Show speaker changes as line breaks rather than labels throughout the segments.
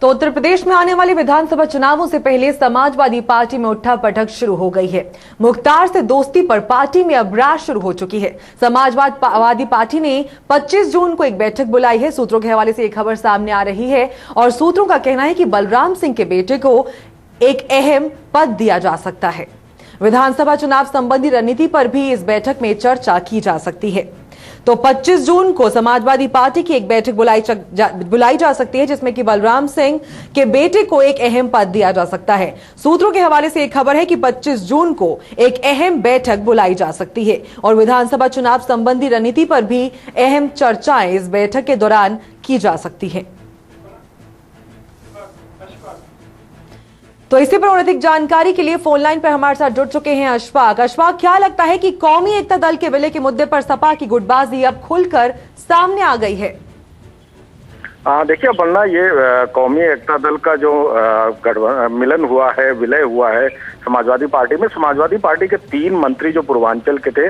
तो उत्तर प्रदेश में आने वाले विधानसभा चुनावों से पहले समाजवादी पार्टी में उठा-पटक शुरू हो गई है। मुख्तार से दोस्ती पर पार्टी में अब रार शुरू हो चुकी है। समाजवादी पार्टी ने 25 जून को एक बैठक बुलाई है। सूत्रों के हवाले से एक खबर सामने आ रही है और सूत्रों का कहना है कि बलराम सिंह के बेटे को एक अहम पद दिया जा सकता है। विधानसभा चुनाव संबंधी रणनीति पर भी इस बैठक में चर्चा की जा सकती है। तो 25 जून को समाजवादी पार्टी की एक बैठक बुलाई जा सकती है, जिसमें कि बलराम सिंह के बेटे को एक अहम पद दिया जा सकता है। सूत्रों के हवाले से एक खबर है कि 25 जून को एक अहम बैठक बुलाई जा सकती है और विधानसभा चुनाव संबंधी रणनीति पर भी अहम चर्चाएं इस बैठक के दौरान की जा सकती है। तो इसी पर और अधिक जानकारी के लिए फोन लाइन पर हमारे साथ जुड़ चुके हैं अशफाक। अशफाक, क्या लगता है कि कौमी एकता दल के विलय के मुद्दे पर सपा की गुटबाजी अब खुलकर सामने आ गई है?
देखिए अपर्णा, ये कौमी एकता दल का जो मिलन हुआ है, विलय हुआ है समाजवादी पार्टी में, समाजवादी पार्टी के 3 मंत्री जो पूर्वांचल के थे,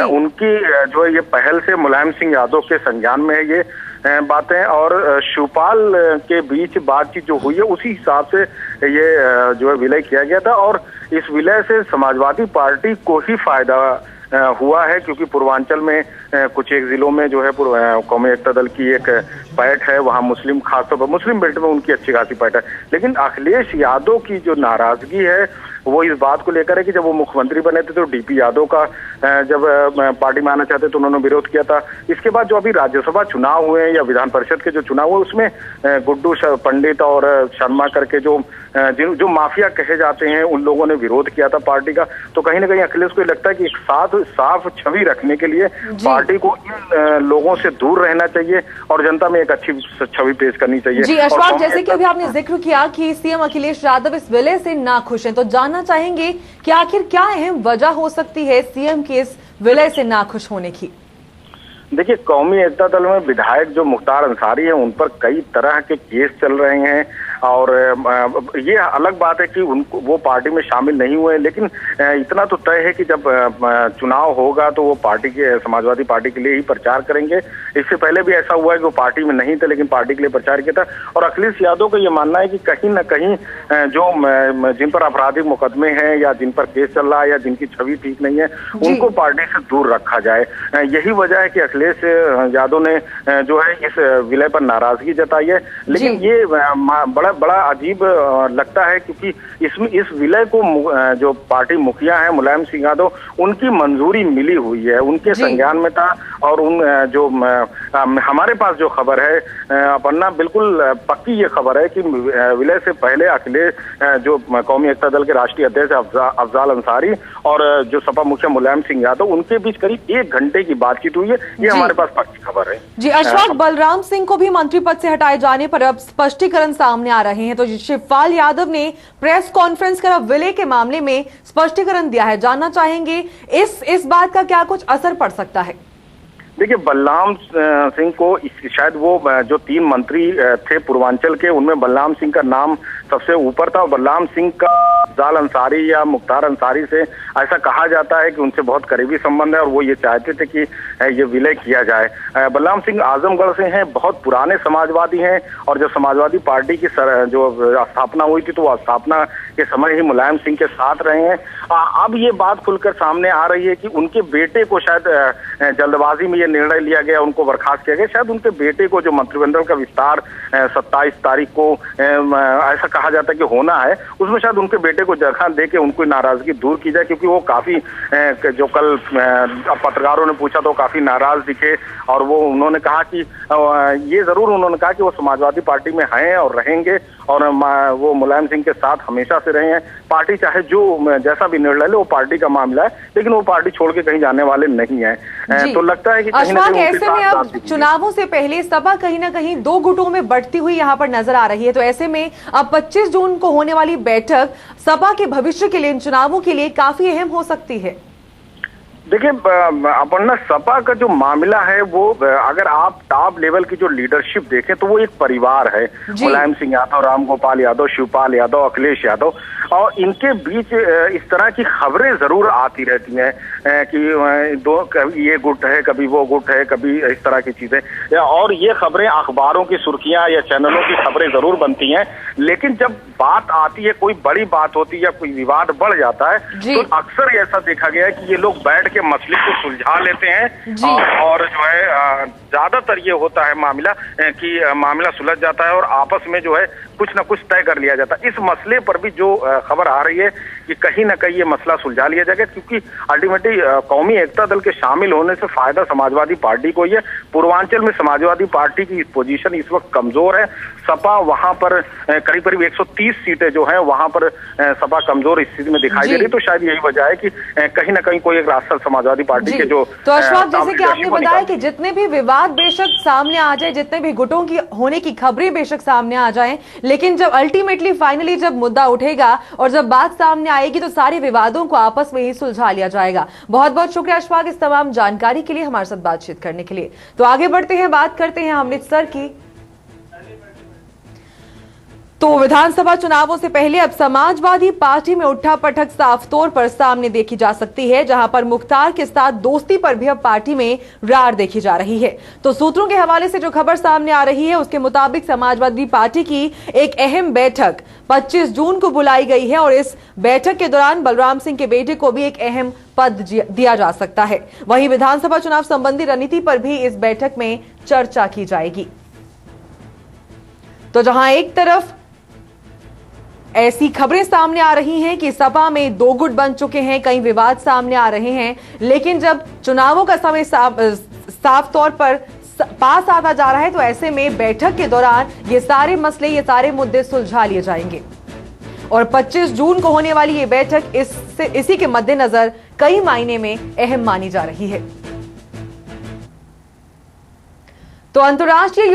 उनकी जो ये पहल से मुलायम सिंह यादव के संज्ञान में है ये बातें, और शिवपाल के बीच बातचीत जो हुई है उसी हिसाब से ये जो है विलय किया गया था। और इस विलय से समाजवादी पार्टी को ही फायदा हुआ है, क्योंकि पूर्वांचल में कुछ एक जिलों में जो है कौमी एकता दल की एक पैठ है, वहाँ मुस्लिम, खासतौर पर मुस्लिम बेल्ट में उनकी अच्छी खासी पैठ है। लेकिन अखिलेश यादव की जो नाराजगी है वो इस बात को लेकर है कि जब वो मुख्यमंत्री बने थे तो डीपी यादव का जब पार्टी में आना चाहते तो उन्होंने विरोध किया था। इसके बाद जो अभी राज्यसभा चुनाव हुए या विधान परिषद के जो चुनाव हुए उसमें गुड्डू पंडित और शर्मा करके जो माफिया कहे जाते हैं उन लोगों ने विरोध किया था पार्टी का। तो कहीं ना कहीं अखिलेश को लगता है कि एक साफ छवि रखने के लिए पार्टी को इन लोगों से दूर रहना चाहिए और जनता में एक अच्छी छवि पेश करनी चाहिए।
जी अशफाक, जैसे कि अभी आपने जिक्र किया कि सीएम अखिलेश यादव इस विलय से नाखुश हैं, तो जानना चाहेंगे कि आखिर क्या अहम वजह हो सकती है सीएम के इस विलय से नाखुश होने की?
देखिए, कौमी एकता दल में विधायक जो मुख्तार अंसारी है उन पर कई तरह के केस चल रहे हैं और ये अलग बात है कि उनको वो पार्टी में शामिल नहीं हुए, लेकिन इतना तो तय है कि जब चुनाव होगा तो वो पार्टी के समाजवादी पार्टी के लिए ही प्रचार करेंगे। इससे पहले भी ऐसा हुआ है कि वो पार्टी में नहीं थे लेकिन पार्टी के लिए प्रचार किया था। और अखिलेश यादव का ये मानना है कि कहीं ना कहीं जो जिन पर आपराधिक मुकदमे हैं या जिन पर केस चल रहा है या जिनकी छवि ठीक नहीं है उनको पार्टी से दूर रखा जाए। यही वजह है कि अखिलेश यादव ने जो है इस विलय पर नाराजगी जताई है। लेकिन ये बड़ा अजीब लगता है क्योंकि इसमें इस विलय को जो पार्टी मुखिया है मुलायम सिंह यादव उनकी मंजूरी मिली हुई है, उनके संज्ञान में था। और उन जो हमारे पास जो खबर है अपन्ना, बिल्कुल पक्की ये खबर है कि विलय से पहले अखिलेश जो कौमी एकता दल के राष्ट्रीय अध्यक्ष अफजाल अंसारी और जो सपा मुखिया मुलायम सिंह यादव उनके बीच करीब 1 घंटे की बातचीत हुई है। ये हमारे पास पक्की खबर है।
जी अशफाक, बलराम सिंह को भी मंत्री पद से हटाए जाने पर अब स्पष्टीकरण सामने आ रहे हैं। तो शिवपाल यादव ने प्रेस कॉन्फ्रेंस कर विलय के मामले में स्पष्टीकरण दिया है। जानना चाहेंगे इस बात का क्या कुछ असर पड़ सकता है?
देखिए, बलराम सिंह को शायद वो जो 3 मंत्री थे पूर्वांचल के उनमें बलराम सिंह का नाम सबसे ऊपर था। और बलराम सिंह का अफजाल अंसारी या मुख्तार अंसारी से ऐसा कहा जाता है कि उनसे बहुत करीबी संबंध है और वो ये चाहते थे कि ये विलय किया जाए। बलराम सिंह आजमगढ़ से हैं, बहुत पुराने समाजवादी हैं और जब समाजवादी पार्टी की जो स्थापना हुई थी तो वो स्थापना के समय ही मुलायम सिंह के साथ रहे हैं। अब ये बात खुलकर सामने आ रही है कि उनके बेटे को शायद जल्दबाजी में निर्णय लिया गया, उनको बर्खास्त किया गया। शायद उनके बेटे को जो मंत्रिमंडल का विस्तार 27 तारीख को ऐसा कहा जाता है कि होना है, उसमें शायद उनके बेटे को जगह देके उनको नाराजगी दूर की जाए, क्योंकि वो काफी जो कल पत्रकारों ने पूछा तो काफी नाराज दिखे। और वो उन्होंने कहा कि ये जरूर उन्होंने कहा कि वो समाजवादी पार्टी में हैं और रहेंगे और वो मुलायम सिंह के साथ हमेशा से रहे हैं। पार्टी चाहे जो जैसा भी निर्णय ले वो पार्टी का मामला है, लेकिन वो पार्टी छोड़ के कहीं जाने वाले नहीं है। तो लगता है कि
अशफाक, ऐसे में अब चुनावों से पहले सपा कहीं ना कहीं 2 गुटों में बढ़ती हुई यहाँ पर नजर आ रही है। तो ऐसे में अब 25 जून को होने वाली बैठक सपा के भविष्य के लिए, इन चुनावों के लिए काफी अहम हो सकती है।
देखिए अपना सपा का जो मामला है वो अगर आप टॉप लेवल की जो लीडरशिप देखें तो वो एक परिवार है। मुलायम सिंह यादव, रामगोपाल यादव, शिवपाल यादव, अखिलेश यादव, और इनके बीच इस तरह की खबरें जरूर आती रहती हैं कि दो कभी ये गुट है, कभी वो गुट है, कभी इस तरह की चीजें, और ये खबरें अखबारों की सुर्खियां या चैनलों की खबरें जरूर बनती हैं। लेकिन जब बात आती है, कोई बड़ी बात होती है या कोई विवाद बढ़ जाता है, तो अक्सर ऐसा देखा गया है कि ये लोग बैठ के मसले को सुलझा लेते हैं और जो है ज्यादातर ये होता है मामला कि मामला सुलझ जाता है और आपस में जो है कुछ ना कुछ तय कर लिया जाता है। इस मसले पर भी जो खबर आ रही है कि कहीं ना कहीं ये मसला सुलझा लिया जाएगा, क्योंकि अल्टीमेटली कौमी एकता दल के शामिल होने से फायदा समाजवादी पार्टी को ही है। पूर्वांचल में समाजवादी पार्टी की पोजीशन इस वक्त कमजोर है। सपा वहां पर करीब करीब 130 सीटें जो हैं वहां पर सपा कमजोर स्थिति में दिखाई दे रही है। तो शायद यही वजह है कि कहीं ना कहीं कोई एक रास्ता समाजवादी पार्टी के जो
तो अशफाक, जैसे कि आपने बताया कि जितने भी विवाद बेशक सामने आ जाए, जितने भी गुटों की होने की खबरें बेशक सामने आ जाएं, लेकिन जब अल्टीमेटली फाइनली जब मुद्दा उठेगा और जब बात सामने आएगी तो सारे विवादों को आपस में ही सुलझा लिया जाएगा। बहुत बहुत शुक्रिया अशफाक इस तमाम जानकारी के लिए, हमारे साथ बातचीत करने के लिए। तो आगे बढ़ते हैं, बात करते हैं अमृतसर की। तो विधानसभा चुनावों से पहले अब समाजवादी पार्टी में उठापटक साफ तौर पर सामने देखी जा सकती है, जहां पर मुख्तार के साथ दोस्ती पर भी अब पार्टी में रार देखी जा रही है। तो सूत्रों के हवाले से जो खबर सामने आ रही है उसके मुताबिक समाजवादी पार्टी की एक अहम बैठक 25 जून को बुलाई गई है और इस बैठक के दौरान बलराम सिंह के बेटे को भी एक अहम पद दिया जा सकता है। वहीं विधानसभा चुनाव संबंधी रणनीति पर भी इस बैठक में चर्चा की जाएगी। तो जहां एक तरफ ऐसी खबरें सामने आ रही हैं कि सपा में दो गुट बन चुके हैं, कई विवाद सामने आ रहे हैं, लेकिन जब चुनावों का समय साफ तौर पर पास आता जा रहा है तो ऐसे में बैठक के दौरान ये सारे मसले, ये सारे मुद्दे सुलझा लिए जाएंगे। और 25 जून को होने वाली ये बैठक इसी के मद्देनजर कई मायने में अहम मानी जा रही है। तो अंतर्राष्ट्रीय